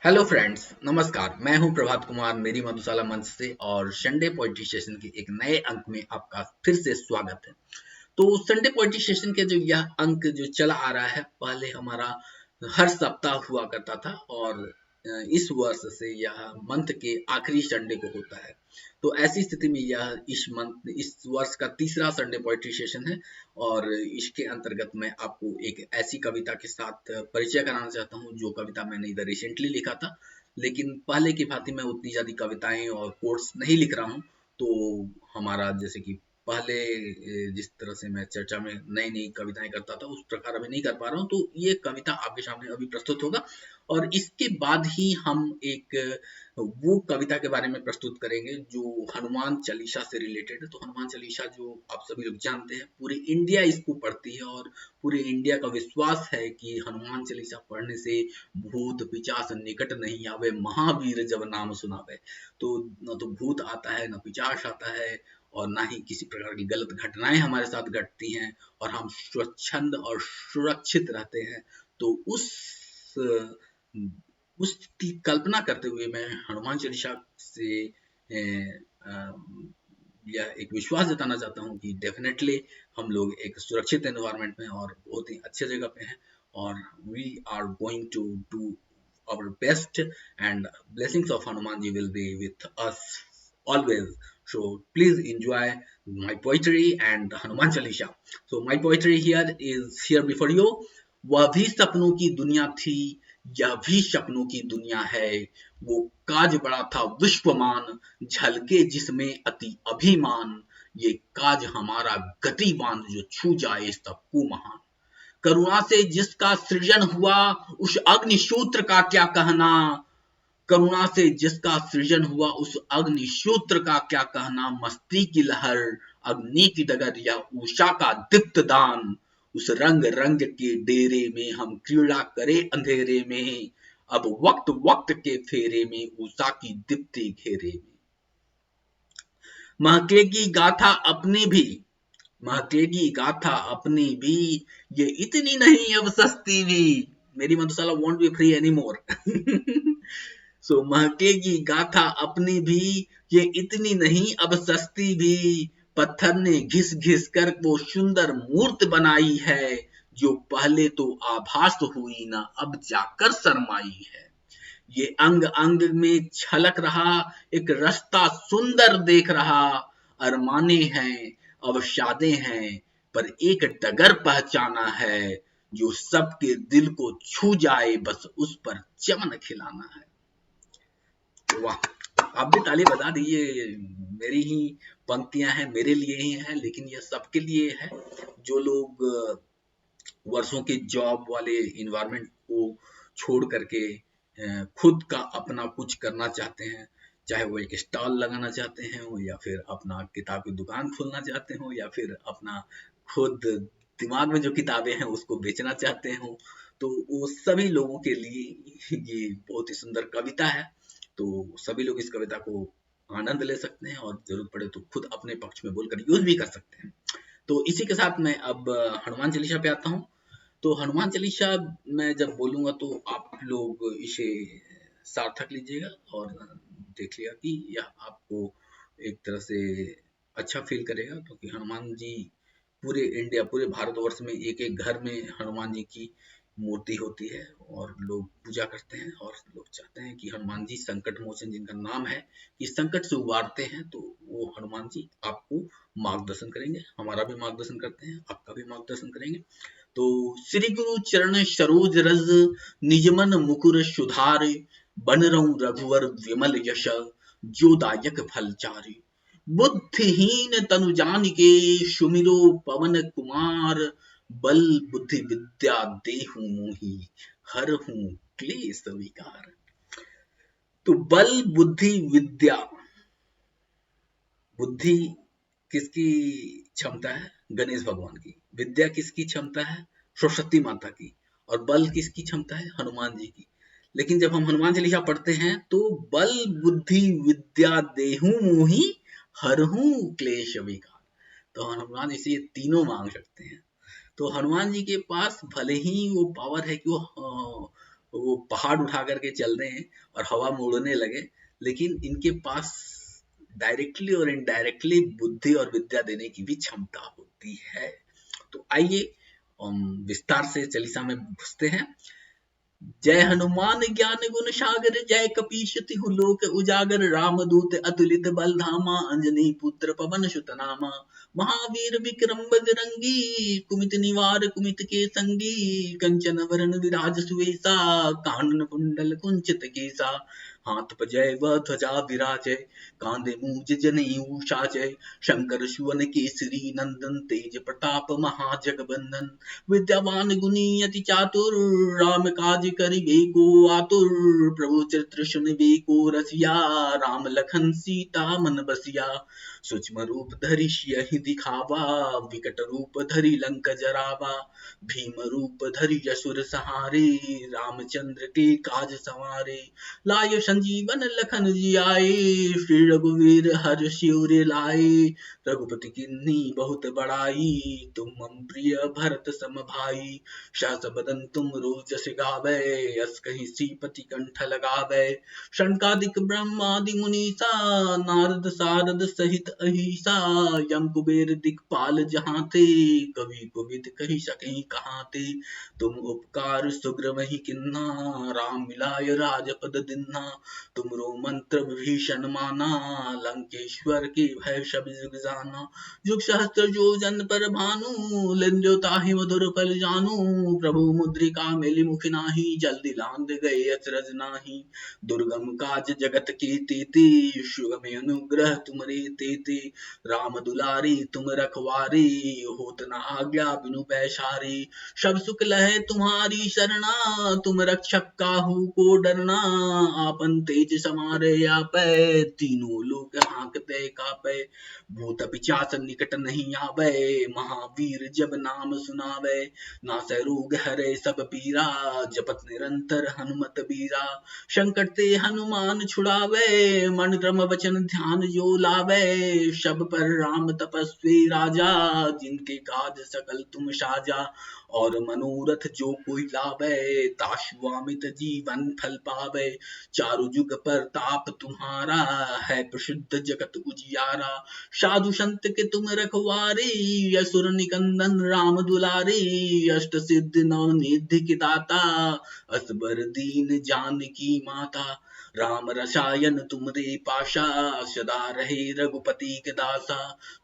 Hello friends, नमस्कार। मैं हूं प्रभात कुमार मेरी मधुशाला मंच से और संडे पोएट्री सेशन के एक नए अंक में आपका फिर से स्वागत है। तो संडे पोएट्री सेशन के जो यह अंक जो चला आ रहा है, पहले हमारा हर सप्ताह हुआ करता था और इस वर्ष से यह मंथ के आखिरी संडे को होता है। तो ऐसी स्थिति में यह इस वर्ष का तीसरा संडे पोएट्री सेशन है और इसके अंतर्गत मैं आपको एक ऐसी कविता के साथ परिचय कराना चाहता हूँ जो कविता मैंने इधर रिसेंटली लिखा था, लेकिन पहले की भांति मैं उतनी ज़्यादा कविताएं और कोट्स नहीं लिख रहा हूँ। तो हमारा जैसे कि पहले जिस तरह से मैं चर्चा में नई-नई कविताएँ करता था, उस प्रकार अभी नहीं कर पा रहा हूँ। तो ये कविता आपके सामने अभी प्रस्तुत होगा और इसके बाद ही हम एक वो कविता के बारे में प्रस्तुत करेंगे जो हनुमान चालीसा से रिलेटेड है। तो हनुमान चालीसा जो आप सभी लोग जानते हैं, पूरी इंडिया इसको पढ़ती है और पूरे इंडिया का विश्वास है कि हनुमान चालीसा पढ़ने से भूत पिशाच निकट नहीं आवे, महावीर जब नाम सुनावे। तो न तो भूत आता है, न पिशाच आता है और ना ही किसी प्रकार की गलत घटनाएं हमारे साथ घटती हैं और हम स्वच्छंद और सुरक्षित रहते हैं। तो उसकी कल्पना करते हुए मैं हनुमान चालीसा से यह एक विश्वास जताना चाहता हूँ कि डेफिनेटली हम लोग एक सुरक्षित एनवायरनमेंट में और बहुत ही अच्छे जगह पे हैं और we are going to do our best, and blessings of Hanumanji will be with us always. So please enjoy my poetry and Hanuman Chalisa. So my poetry here is here before you. वह भी सपनों की दुनिया थी, यह भी सपनों की दुनिया है। वो काज बड़ा था विश्वमान, झलके जिसमें अति अभिमान। ये काज हमारा गतिमान, जो छू जाए सबको महान। करुणा से जिसका सृजन हुआ, उस अग्निशूत्र का क्या कहना। करुणा से जिसका सृजन हुआ, उस अग्निशूत्र का क्या कहना। मस्ती की लहर, अग्नि की डगर या उषा का दीप्त दान। उस रंग रंग के डेरे में हम क्रीड़ा करे अंधेरे में। अब वक्त वक्त के फेरे में उषा की दीप्ति घेरे में। महकेगी गाथा अपनी भी, महकेगी गाथा अपनी भी, ये इतनी नहीं अब सस्ती भी। मेरी मधुशाला won't be free anymore. सो महकेगी गाथा अपनी भी, ये इतनी नहीं अब सस्ती भी। पत्थर ने घिस घिस कर वो सुंदर मूर्त बनाई है, जो पहले तो आभास हुई ना अब जाकर शर्माई है। ये अंग अंग में छलक रहा, एक रास्ता सुंदर देख रहा। अरमाने हैं अब शादे हैं, पर एक डगर पहचाना है, जो सबके दिल को छू जाए बस उस पर चमन खिलाना है। वाह, आप भी ताली बजा दीजिए। मेरी ही पंक्तियां हैं, मेरे लिए ही हैं, लेकिन ये सबके लिए है जो लोग वर्षों के जॉब वाले इन्वायरमेंट को छोड़ करके खुद का अपना कुछ करना चाहते हैं। चाहे वो एक स्टॉल लगाना चाहते हैं या फिर अपना किताब की दुकान खोलना चाहते हो या फिर अपना खुद दिमाग में जो किताबें हैं उसको बेचना चाहते हो। तो वो सभी लोगों के लिए ये बहुत ही सुंदर कविता है। तो सभी लोग इस कविता को आनंद ले सकते हैं और जरूरत पड़े तो खुद अपने पक्ष में बोलकर यूज भी कर सकते हैं। तो इसी के साथ मैं अब हनुमान चालीसा पे आता हूँ। तो हनुमान चालीसा मैं जब बोलूँगा तो आप लोग इसे सार्थक लीजिएगा और देखिएगा कि यह आपको एक तरह से अच्छा फ़ील करेगा, क्योंकि हनुमान जी पूरे इंडिया, पूरे भारतवर्ष में एक-एक घर में हनुमान जी की मूर्ति होती है और लोग पूजा करते हैं और लोग चाहते हैं कि हनुमान जी संकट मोचन, जिनका नाम है, कि संकट से उबारते हैं। तो वो हनुमान जी आपको मार्गदर्शन करेंगे, हमारा भी मार्गदर्शन करते हैं, आपका भी मार्गदर्शन करेंगे। तो श्री गुरु चरण सरोज रज, निजमन मुकुर सुधार। बन रहूं रघुवर विमल यश, जो दायक फल चारि। बुद्धिहीन तनु जानिके, सुमिरो पवन कुमार। बल बुद्धि विद्या देहु मोहि, हरहु क्लेश विकार। तो बल बुद्धि विद्या, बुद्धि किसकी क्षमता है? गणेश भगवान की। विद्या किसकी क्षमता है? सरस्वती माता की। और बल किसकी क्षमता है? हनुमान जी की। लेकिन जब हम हनुमान चालीसा पढ़ते हैं तो बल बुद्धि विद्या देहु मोहि, हरहु क्लेश विकार। तो हनुमान जी से ये तीनों मांग सकते हैं। तो हनुमान जी के पास भले ही वो पावर है कि वो वो पहाड़ उठा करके चल रहे हैं और हवा में उड़ने लगे, लेकिन इनके पास डायरेक्टली और इनडायरेक्टली बुद्धि और विद्या देने की भी क्षमता होती है। तो आइए विस्तार से चालीसा में घुसते हैं। जय हनुमान ज्ञान गुण सागर, जय कपीश तिहु लोक उजागर, रामदूत अतुलित बल धामा, अंजनी पुत्र पवन सुत नामा, महावीर विक्रम बजरंगी, कुमित निवार कुमित के संगी, कंचन वरण विराज सुवेसा, कानन कुंडल कुंचित केसा, हाथ पजय व ध्वजा विराजय, कांधे मूज जनेऊ साजय, शंकर सुवन केसरी नंदन, तेज प्रताप महाजगबंदन, विद्यावान गुणी अति चातुर, राम काज करिबे को आतुर, प्रभु चरित्र सुनिबे को रसिया, राम लखन सीता मन बसिया, सूक्ष्म रूप धरि सियहि दिखावा, विकट रूप धरि लंक जरावा, भीम रूप धरि असुर सहारे, रामचंद्र के काज संवारे, लाय संजीवन लखन जियाए, श्री रघुवीर हर्ष शिवर लाए, रघुपति किन्ही बहुत बड़ाई, तुम मम प्रिय भरत सम भाई, सहस बदन तुम रोजस गावै, यस कहि श्रीपति कंठ लगावै, शंकादिक ब्रह्मादि मुनीसा, नारद सारद सहित अहिसा, यम कुबेर दिक्पाल जहाँ थे, कवि कोविद कहि सके कहाँ थे, तुम उपकार सुग्रीवहि किन्हा, राम मिलाय राजपद दीन्हा, तुमरो मंत्र विभीषण माना, लंकेश्वर के भय सब जुग जाना, जुग सहस्त्र जो जन पर भानु, लिंजो ताहि मधुर फल जानू, प्रभु मुद्रिका मेलि मुख नाही, जल्दी लांद गए अचरज नाही, दुर्गम काज जगत के तेते, सुगम अनुग्रह तुमरे तेते, राम दुलारी तुम रखवारे, होत न आज्ञा बिनु पैसारे, सब सुख लहे तुम्हारी शरणा, तुम रक्षक काहू को डरना, आपन तेज समारे आपै, तीनों लोक हांकते कापै, भूत पिशाच निकट नहीं आवे, महावीर जब नाम सुनावे, नासै रोग हरे सब पीरा, जपत निरंतर हनुमत बीरा, संकट ते हनुमान छुड़ावे, मन क्रम वचन ध्यान जो लावे, सब पर राम तपस्वी राजा, जिनके काज सकल तुम साजा, और मनोरथ जो कोई लावे, तासु अमित जीवन फल पावे, चारु जुग प्रताप तुम्हारा, है प्रसिद्ध जगत उजियारा, साधु संत के तुम रखवारे, असुर निकंदन राम दुलारे, अष्ट सिद्धि नव निधि के दाता, असबर दीन जानकी माता, राम रसायन तुमरे पाशा, सदा रहे रघुपति के दासा,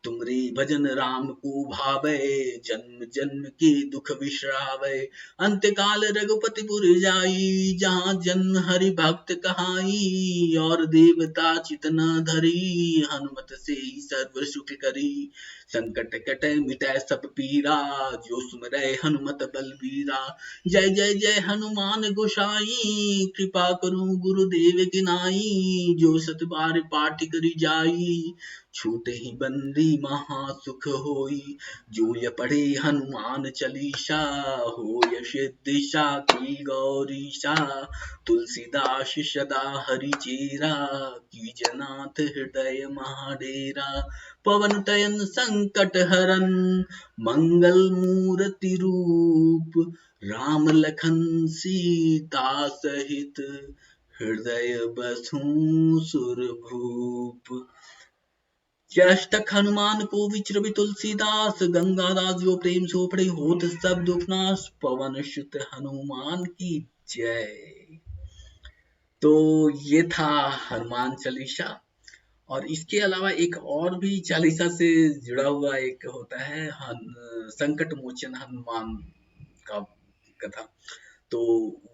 तुमरे भजन राम को भावे, जन्म जन्म के दुख विश्रावे, अंत काल रघुपति पुर जाई, जहाँ जन्म हरि भक्त कहाई, और देवता चित न धरी, हनुमत से सर्व सुख करी, संकट कटे मिटै सब पीरा, जो सुमरै हनुमत बलबीरा, जय जय जय हनुमान गोसाई, कृपा करूं गुरुदेव की नाई, जो सत बार पाठ करी जाई, छूटे ही बंदी महा सुख होई, जो ये पढ़े हनुमान चालीसा, होय सिद्धिसा की गौरीसा, तुलसीदास सदा हरि चेरा, की जनाथ हृदय महाडेरा, पवन तयन संकट हरन, मंगल मूर्ति रूप, राम लखन सीता सहित, हृदय बसहु सुरभूप। अष्टक हनुमान को विचरवि तुलसीदास, गंगादास जो प्रेम सो पढ़े होत सब दुख नाश, पवन सुत हनुमान की जय। तो ये था हनुमान चालीसा। और इसके अलावा एक और भी चालीसा से जुड़ा हुआ एक होता है संकट मोचन हनुमान का कथा, तो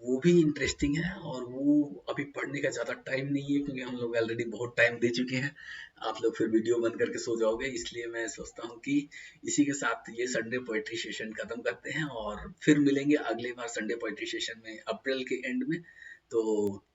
वो भी इंटरेस्टिंग है, और वो अभी पढ़ने का ज़्यादा टाइम नहीं है क्योंकि हम लोग ऑलरेडी बहुत टाइम दे चुके हैं, आप लोग फिर वीडियो बंद करके सो जाओगे, इसलिए मैं सोचता हूँ कि इसी के साथ ये संडे पोएट्री सेशन खत्म करते हैं, और फिर मिलेंगे अगले बार संडे पोएट्री सेशन में अप्रैल के एंड में। तो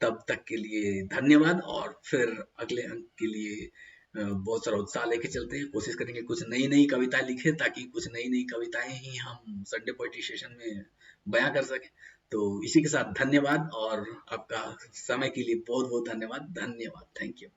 तब तक के लिए धन्यवाद, और फिर अगले अंक के लिए बहुत सारा उत्साह लेके चलते हैं, कोशिश करेंगे कुछ नई नई कविता लिखे, ताकि कुछ नई नई कविताएं ही हम संडे पोएट्री सेशन में बयां कर सकें। तो इसी के साथ धन्यवाद, और आपका समय के लिए बहुत बहुत धन्यवाद। Thank you.